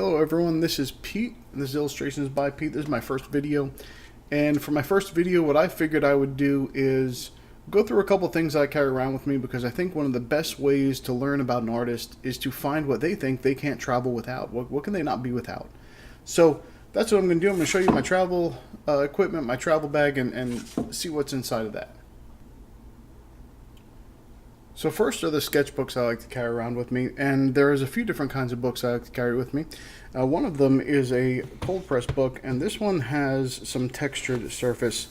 Hello everyone, this is Pete, and this is Illustrations by Pete. This is my first video, and for my first video what I figured I would do is go through a couple things I carry around with me, because I think one of the best ways to learn about an artist is to find what they think they can't travel without. What can they not be without? So that's what I'm going to do. I'm going to show you my travel equipment, my travel bag, and see what's inside of that. So first are the sketchbooks I like to carry around with me, and there's a few different kinds of books I like to carry with me. One of them is a cold press book, and this one has some textured surface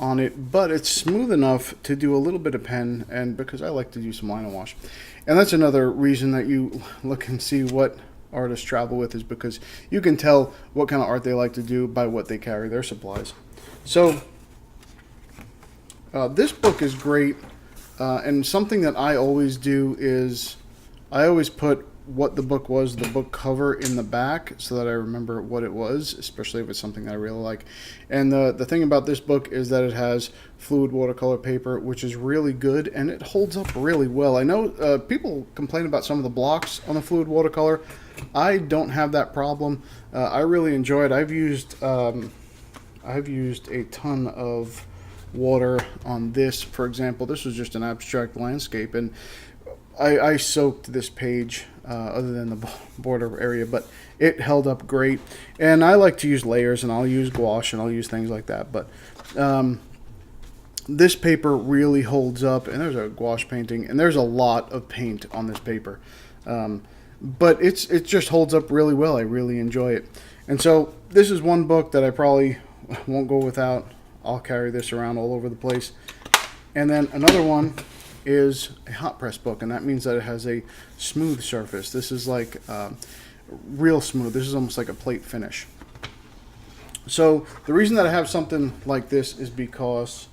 on it, but it's smooth enough to do a little bit of pen, and because I like to do some line and wash. And that's another reason that you look and see what artists travel with, is because you can tell what kind of art they like to do by what they carry, their supplies. So this book is great. And something that I always do is I always put what the book was, the book cover, in the back so that I remember what it was, especially if it's something that I really like. And the thing about this book is that it has fluid watercolor paper, which is really good, and it holds up really well. I know people complain about some of the blocks on the fluid watercolor. I don't have that problem. I really enjoy it. I've used a ton of water on this. For example, this was just an abstract landscape, and I soaked this page other than the border area, but it held up great. And I like to use layers, and I'll use gouache, and I'll use things like that, but this paper really holds up. And there's a gouache painting, and there's a lot of paint on this paper, but it just holds up really well. I really enjoy it. And so this is one book that I probably won't go without. I'll carry this around all over the place. And then another one is a hot press book, and that means that it has a smooth surface. This is like real smooth. This is almost like a plate finish. So the reason that I have something like this is because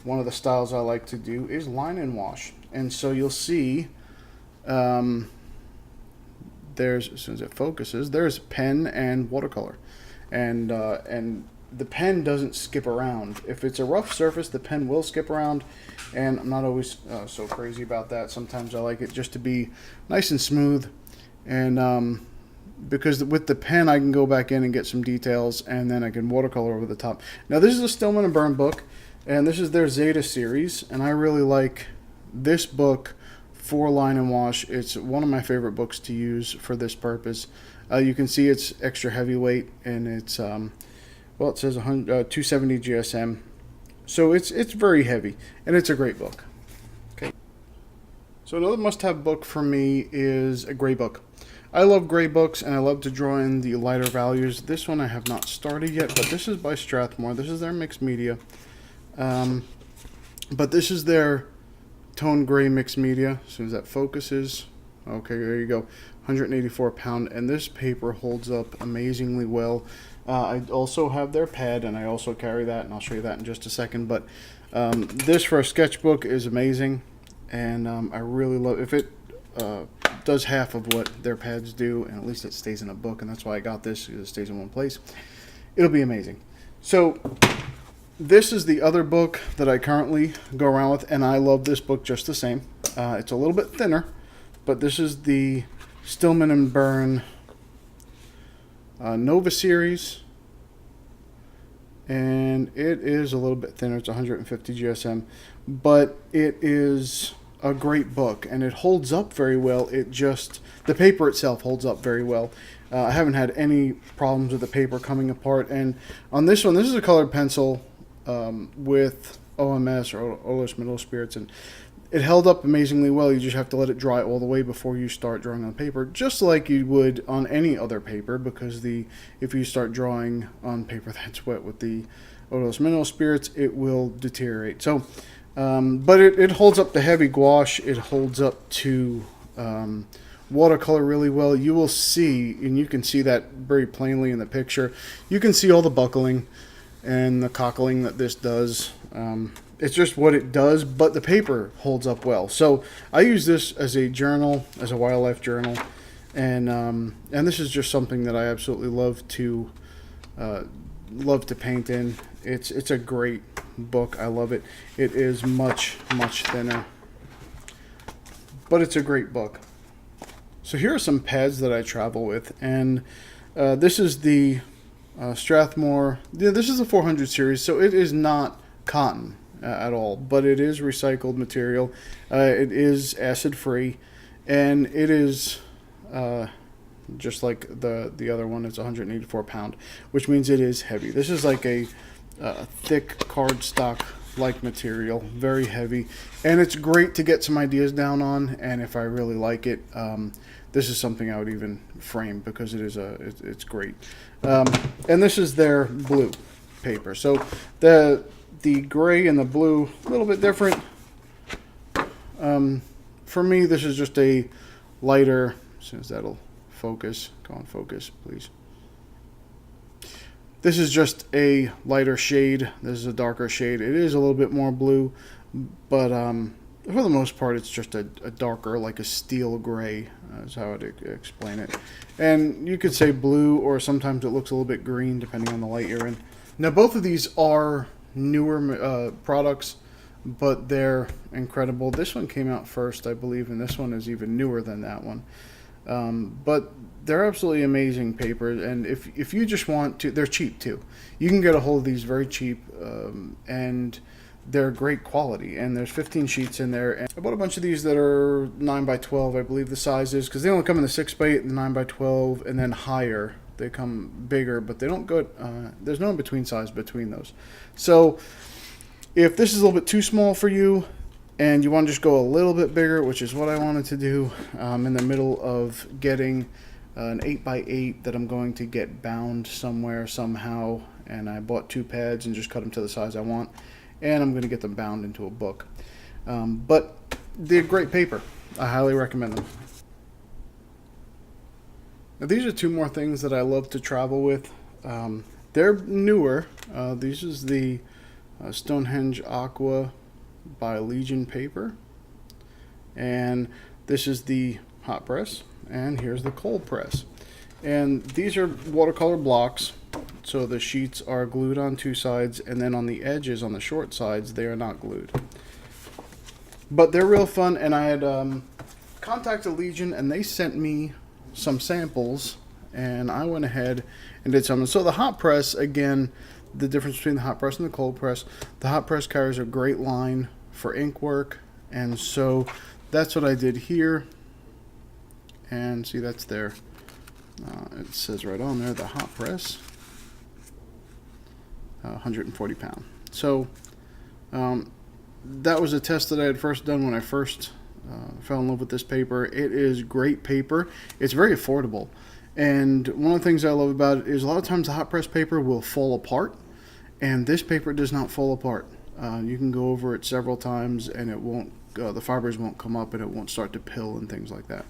one of the styles I like to do is line and wash. And so you'll see there's, as soon as it focuses, there's pen and watercolor, and the pen doesn't skip around. If it's a rough surface, the pen will skip around, and I'm not always so crazy about that. Sometimes I like it just to be nice and smooth, and because with the pen I can go back in and get some details, and then I can watercolor over the top. Now this is a Stillman and Byrne book, and this is their Zeta series, and I really like this book for line and wash. It's one of my favorite books to use for this purpose. You can see it's extra heavyweight, and it's well, it says 270 GSM, so it's very heavy, and it's a great book. Okay. So another must-have book for me is a gray book. I love gray books, and I love to draw in the lighter values. This one I have not started yet, but this is by Strathmore. This is their mixed media, but this is their tone gray mixed media. As soon as that focuses, okay, there you go. 184 pound, and this paper holds up amazingly well. I also have their pad, and I also carry that, and I'll show you that in just a second. But this for a sketchbook is amazing, and I really love if it does half of what their pads do, and at least it stays in a book, and that's why I got this, because it stays in one place. It'll be amazing. So this is the other book that I currently go around with, and I love this book just the same. It's a little bit thinner, but this is the Stillman and Byrne Nova series, and it is a little bit thinner. It's 150 GSM, but it is a great book, and it holds up very well. The paper itself holds up very well. I haven't had any problems with the paper coming apart. And on this one, this is a colored pencil with OMS, or odorless mineral spirits, and it held up amazingly well. You just have to let it dry all the way before you start drawing on paper, just like you would on any other paper, because if you start drawing on paper that's wet with the odorless mineral spirits, it will deteriorate. So, but it holds up to heavy gouache. It holds up to watercolor really well. You will see, and you can see that very plainly in the picture. You can see all the buckling and the cockling that this does. It's just what it does, but the paper holds up well. So I use this as a journal, as a wildlife journal, and this is just something that I absolutely love to paint in. It's a great book. I love it. It is much thinner, but it's a great book. So here are some pads that I travel with, and This is the Strathmore. Yeah, this is the 400 series, so it is not cotton at all, but it is recycled material. It is acid free, and it is just like the other one. It's 184 pound, which means it is heavy. This is like a thick cardstock like material, very heavy, and it's great to get some ideas down on. And if I really like it, this is something I would even frame because it's great. And this is their blue paper. So the gray and the blue, a little bit different. For me, this is just a lighter. As soon as that'll focus, go on focus, please. This is just a lighter shade. This is a darker shade. It is a little bit more blue, but for the most part, it's just a darker, like a steel gray, is how I'd explain it. And you could say blue, or sometimes it looks a little bit green, depending on the light you're in. Now, both of these are newer products, but they're incredible. This one came out first, I believe, and this one is even newer than that one. But they're absolutely amazing papers, and if you just want to, they're cheap too. You can get a hold of these very cheap, and they're great quality. And there's 15 sheets in there. And I bought a bunch of these that are 9 by 12, I believe the size is, because they only come in the 6 by 8, the 9 by 12, and then higher. They come bigger, but they don't go. There's no in between size between those. So if this is a little bit too small for you, and you want to just go a little bit bigger, which is what I wanted to do, in the middle of getting an 8 by 8 that I'm going to get bound somewhere somehow, and I bought 2 pads and just cut them to the size I want, and I'm going to get them bound into a book. But they're great paper. I highly recommend them. Now, these are 2 more things that I love to travel with. They're newer. This is the Stonehenge Aqua by Legion paper, and this is the hot press, and here's the cold press. And these are watercolor blocks, so the sheets are glued on 2 sides, and then on the edges, on the short sides, they are not glued. But they're real fun, and I had contacted Legion, and they sent me some samples, and I went ahead and did something. So the hot press, again, the difference between the hot press and the cold press. The hot press carries a great line for ink work, and so that's what I did here. And see, that's there. It says right on there, the hot press, 140 pound. So that was a test that I had first done when I first fell in love with this paper. It is great paper. It's very affordable. And one of the things I love about it is a lot of times the hot press paper will fall apart, and this paper does not fall apart. You can go over it several times, and it won't. The fibers won't come up, and it won't start to pill and things like that.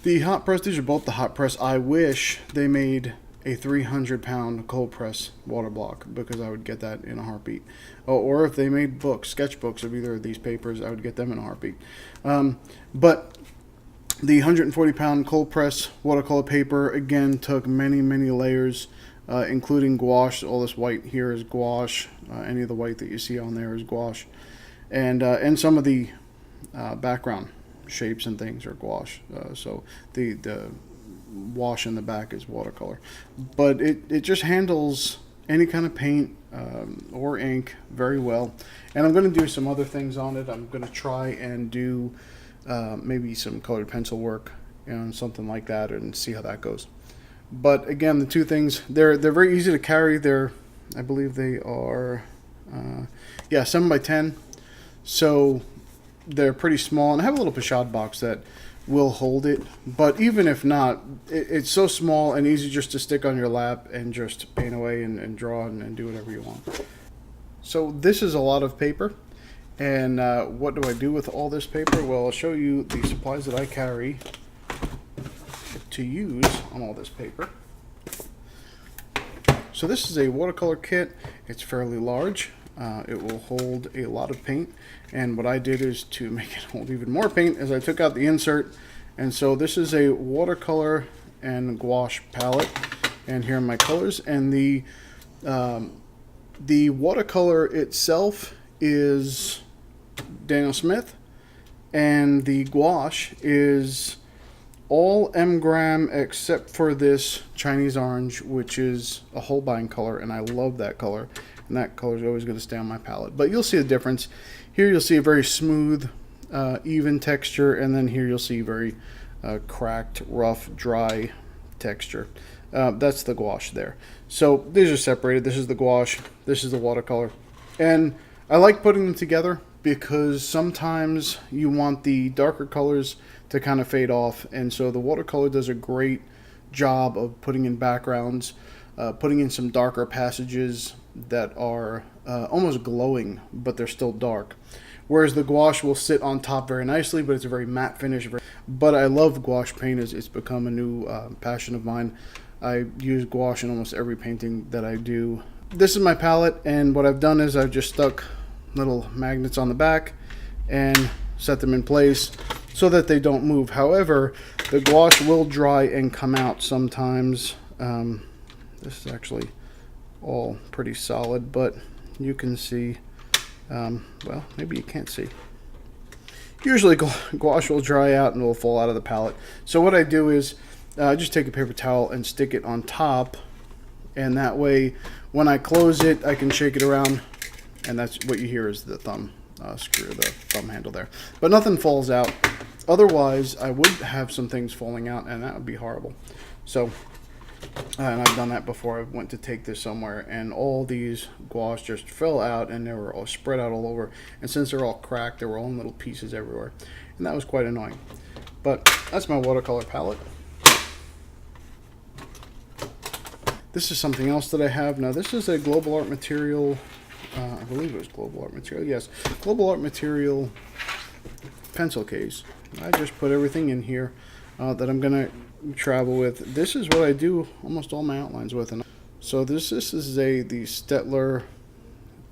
The hot press, these are both the hot press. I wish they made a 300-pound cold press water block, because I would get that in a heartbeat. Or if they made books, sketchbooks of either of these papers, I would get them in a heartbeat. But the 140-pound cold press watercolor paper, again, took many, many layers, including gouache. All this white here is gouache. Any of the white that you see on there is gouache. And some of the background shapes and things are gouache. So the wash in the back is watercolor. But it just handles any kind of paint or ink very well. And I'm going to do some other things on it. I'm going to try and do maybe some colored pencil work and something like that, and see how that goes. But again, the 2 things, they're very easy to carry. I believe they are 7 by 10, so they're pretty small, and I have a little pochade box that will hold it. But even if not, it's so small and easy just to stick on your lap and just paint away and draw and do whatever you want. So this is a lot of paper. And what do I do with all this paper? Well, I'll show you the supplies that I carry to use on all this paper. So this is a watercolor kit. It's fairly large. It will hold a lot of paint. And what I did is to make it hold even more paint is I took out the insert. And so this is a watercolor and gouache palette. And here are my colors. And the watercolor itself is Daniel Smith, and the gouache is all M-gram except for this Chinese orange, which is a Holbein color, and I love that color. And that color is always going to stay on my palette. But you'll see the difference. Here you'll see a very smooth, even texture, and then here you'll see very cracked, rough, dry texture. That's the gouache there. So these are separated. This is the gouache. This is the watercolor. And I like putting them together because sometimes you want the darker colors to kind of fade off. And so the watercolor does a great job of putting in backgrounds, putting in some darker passages that are almost glowing, but they're still dark. Whereas the gouache will sit on top very nicely, but it's a very matte finish. But I love gouache paint. It's become a new passion of mine. I use gouache in almost every painting that I do. This is my palette, and what I've done is I've just stuck little magnets on the back and set them in place so that they don't move. However, the gouache will dry and come out sometimes. This is actually all pretty solid, but you can see, well, maybe you can't see. Usually gouache will dry out and it will fall out of the palette. So what I do is just take a paper towel and stick it on top, and that way when I close it I can shake it around, and that's what you hear is the thumb screw, the thumb handle there. But nothing falls out. Otherwise I would have some things falling out, and that would be horrible. So and I've done that before. I went to take this somewhere and all these gouache just fell out, and they were all spread out all over, and since they're all cracked, they were all in little pieces everywhere, and that was quite annoying. But that's my watercolor palette. This is something else that I have. Now this is a Global Art Material, I believe it was Global Art Material, yes, Global Art Material pencil case. I just put everything in here that I'm gonna travel with. This is what I do almost all my outlines with. And so this is the Stettler,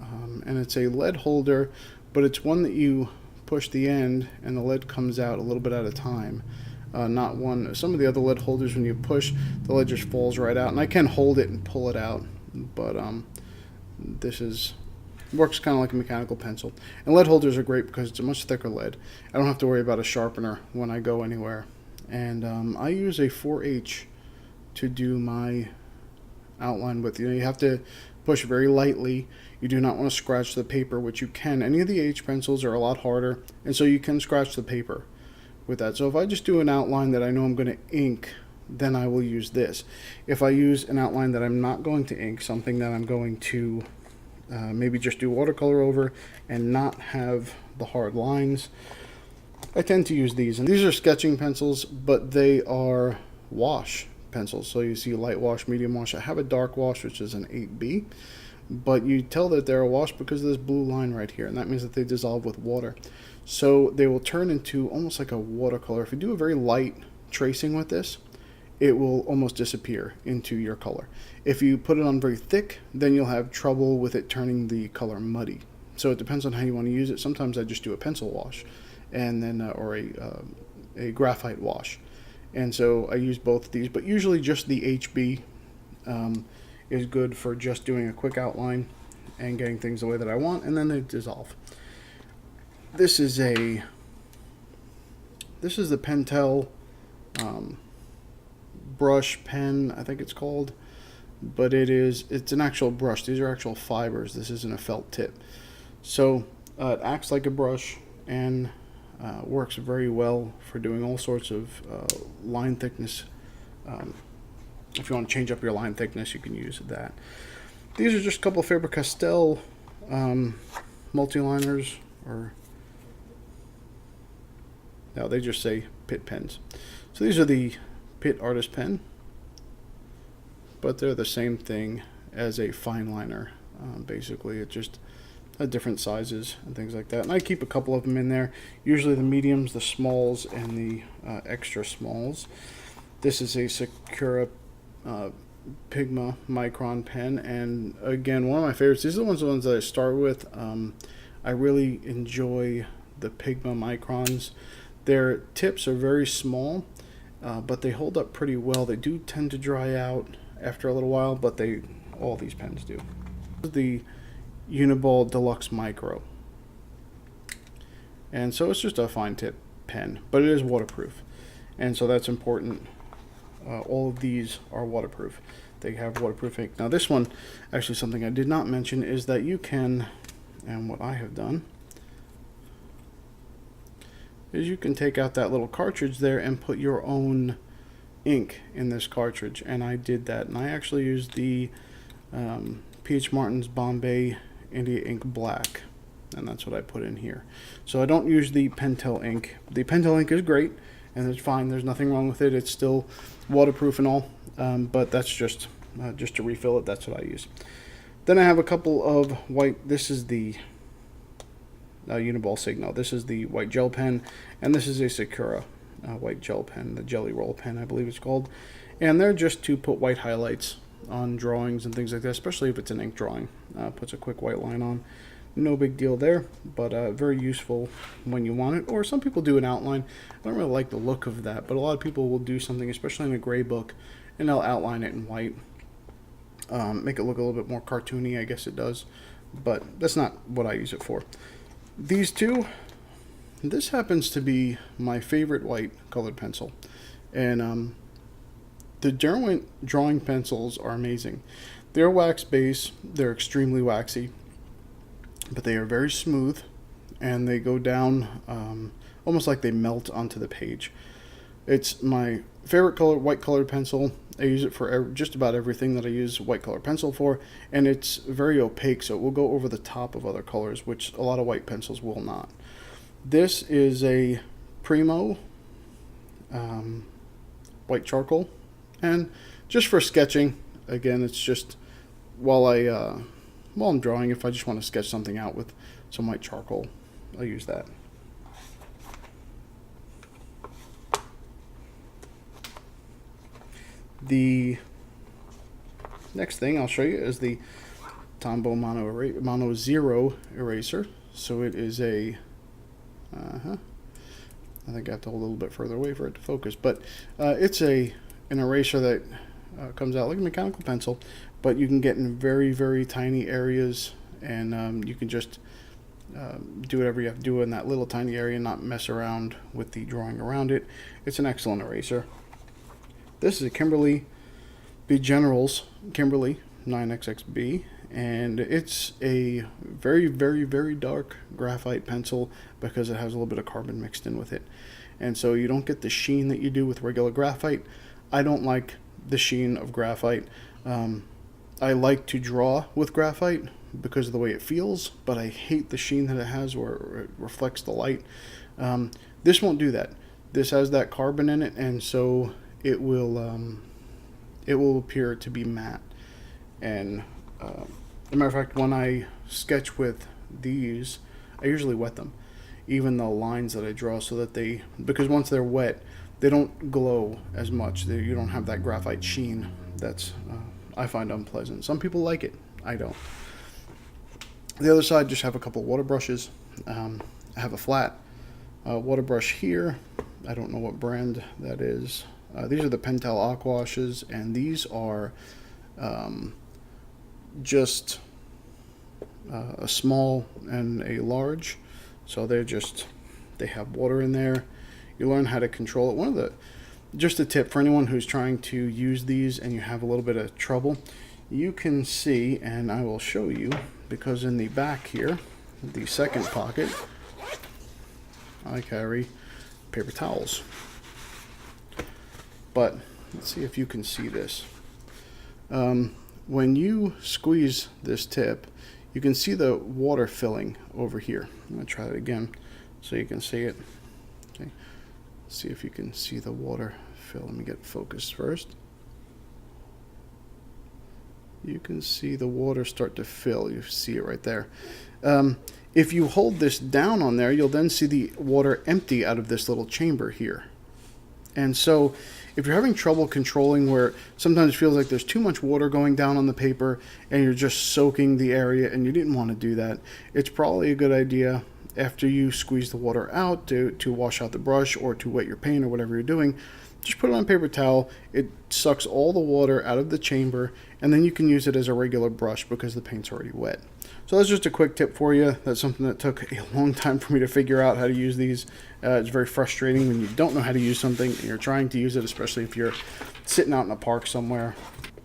and it's a lead holder, but it's one that you push the end and the lead comes out a little bit at a time. Not one. Some of the other lead holders, when you push, the lead just falls right out, and I can hold it and pull it out, but this works kind of like a mechanical pencil. And lead holders are great because it's a much thicker lead. I don't have to worry about a sharpener when I go anywhere. And I use a 4H to do my outline with. You have to push very lightly. You do not want to scratch the paper, which you can. Any of the H pencils are a lot harder, and so you can scratch the paper with that. So if I just do an outline that I know I'm going to ink, then I will use this. If I use an outline that I'm not going to ink, something that I'm going to maybe just do watercolor over and not have the hard lines, I tend to use these. And these are sketching pencils, but they are wash pencils. So you see light wash, medium wash. I have a dark wash, which is an 8B, but you tell that they're a wash because of this blue line right here, and that means that they dissolve with water. So they will turn into almost like a watercolor. If you do a very light tracing with this, it will almost disappear into your color. If you put it on very thick, then you'll have trouble with it turning the color muddy. So it depends on how you want to use it. Sometimes I just do a pencil wash, and then or a graphite wash, and so I use both of these, but usually just the HB is good for just doing a quick outline and getting things the way that I want, and then they dissolve. This is the Pentel brush pen, I think it's called, but it's an actual brush. These are actual fibers. This isn't a felt tip. So it acts like a brush and works very well for doing all sorts of line thickness. If you want to change up your line thickness, you can use that. These are just a couple of Faber-Castell multi-liners, or no, they just say Pitt pens. So these are the Pitt Artist Pen, but they're the same thing as a fine liner. Basically, it just different sizes and things like that. And I keep a couple of them in there, usually the mediums, the smalls, and the extra smalls. This is a Sakura Pigma Micron pen, and again, one of my favorites. These are the ones that I start with. I really enjoy the Pigma Microns. Their tips are very small, but they hold up pretty well. They do tend to dry out after a little while, but all these pens do. The Uniball Deluxe Micro, and so it's just a fine tip pen, but it is waterproof. and so that's important. All of these are waterproof. They have waterproof ink. Now this one, actually something I did not mention is that you can, and what I have done, is you can take out that little cartridge there and put your own ink in this cartridge, and I did that, and I actually used the P.H. Martin's Bombay India Ink Black, and that's what I put in here. So I don't use the Pentel ink. The Pentel ink is great, and it's fine. There's nothing wrong with it. It's still waterproof and all, but that's just to refill it. That's what I use. Then I have a couple of white. This is the Uniball Signal. This is the white gel pen, and this is a Sakura white gel pen, the Jelly Roll pen, I believe it's called. And they're just to put white highlights on drawings and things like that, especially if it's an ink drawing. Puts a quick white line on. No big deal there, but very useful when you want it. Or some people do an outline. I don't really like the look of that, but a lot of people will do something, especially in a gray book, and they'll outline it in white. Make it look a little bit more cartoony, I guess it does. But that's not what I use it for. These two, this happens to be my favorite white colored pencil. And the Derwent drawing pencils are amazing. They're wax base, they're extremely waxy, but they are very smooth, and they go down almost like they melt onto the page. It's my favorite color, white colored pencil. I use it for just about everything that I use white colored pencil for, and it's very opaque, so it will go over the top of other colors, which a lot of white pencils will not. This is a Primo white charcoal, and just for sketching, again, it's just while I'm drawing, if I just want to sketch something out with some white charcoal, I'll use that. The next thing I'll show you is the Tombow Mono Zero eraser. So it is a, I think I have to hold a little bit further away for it to focus, but it's an eraser that comes out like a mechanical pencil, but you can get in very, very tiny areas, and you can just do whatever you have to do in that little tiny area and not mess around with the drawing around it. It's an excellent eraser. This is a Kimberly B. Generals Kimberly 9XXB, and it's a very, very, very dark graphite pencil because it has a little bit of carbon mixed in with it. And so you don't get the sheen that you do with regular graphite. I don't like the sheen of graphite. I like to draw with graphite because of the way it feels, but I hate the sheen that it has where it reflects the light. This won't do that. This has that carbon in it, and so it will appear to be matte. And as a matter of fact, when I sketch with these, I usually wet them, even the lines that I draw, so that because once they're wet, they don't glow as much. You don't have that graphite sheen that's I find unpleasant. Some people like it. I don't. The other side, just have a couple water brushes. I have a flat water brush here. I don't know what brand that is. These are the Pentel Aquashes, and these are just a small and a large. So they have water in there. You learn how to control it. Just a tip for anyone who's trying to use these and you have a little bit of trouble, you can see, and I will show you, because in the back here, the second pocket, I carry paper towels. But let's see if you can see this. When you squeeze this tip, you can see the water filling over here. I'm going to try it again so you can see it. Okay. See if you can see the water fill. Let me get focused first. You can see the water start to fill. You see it right there. If you hold this down on there, you'll then see the water empty out of this little chamber here. And so if you're having trouble controlling, where sometimes it feels like there's too much water going down on the paper and you're just soaking the area and you didn't want to do that, it's probably a good idea, after you squeeze the water out, to wash out the brush or to wet your paint or whatever you're doing, just put it on a paper towel. It sucks all the water out of the chamber, and then you can use it as a regular brush because the paint's already wet. So that's just a quick tip for you. That's something that took a long time for me to figure out how to use these. It's very frustrating when you don't know how to use something and you're trying to use it, especially if you're sitting out in a park somewhere.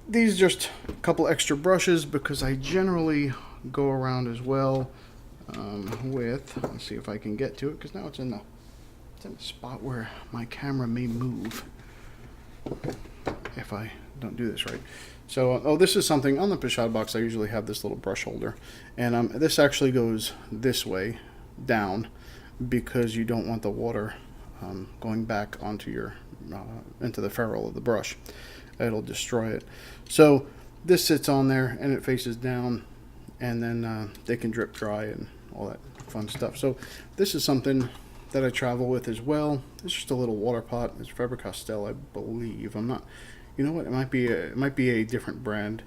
These are just a couple extra brushes because I generally go around as well with, let's see if I can get to it, because now it's in a spot where my camera may move if I don't do this right. So, this is something on the Pashad box. I usually have this little brush holder, and this actually goes this way down because you don't want the water going back onto your into the ferrule of the brush. It'll destroy it. So this sits on there and it faces down, and then they can drip dry and all that fun stuff. So this is something that I travel with as well. It's just a little water pot. It's Faber-Castell, I believe. I'm not. You know what? It might be a different brand.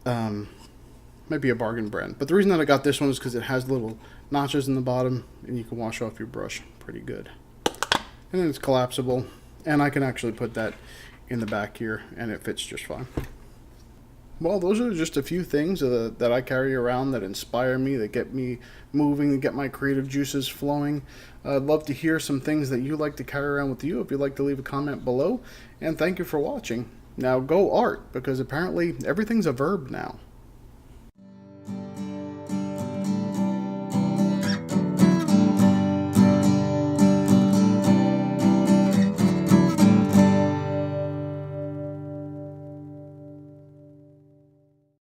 Might be a bargain brand. But the reason that I got this one is because it has little notches in the bottom, and you can wash off your brush pretty good. And then it's collapsible, and I can actually put that in the back here, and it fits just fine. Well, those are just a few things that I carry around that inspire me, that get me moving, that get my creative juices flowing. I'd love to hear some things that you like to carry around with you. If you'd like to leave a comment below, and thank you for watching. Now go art, because apparently everything's a verb now.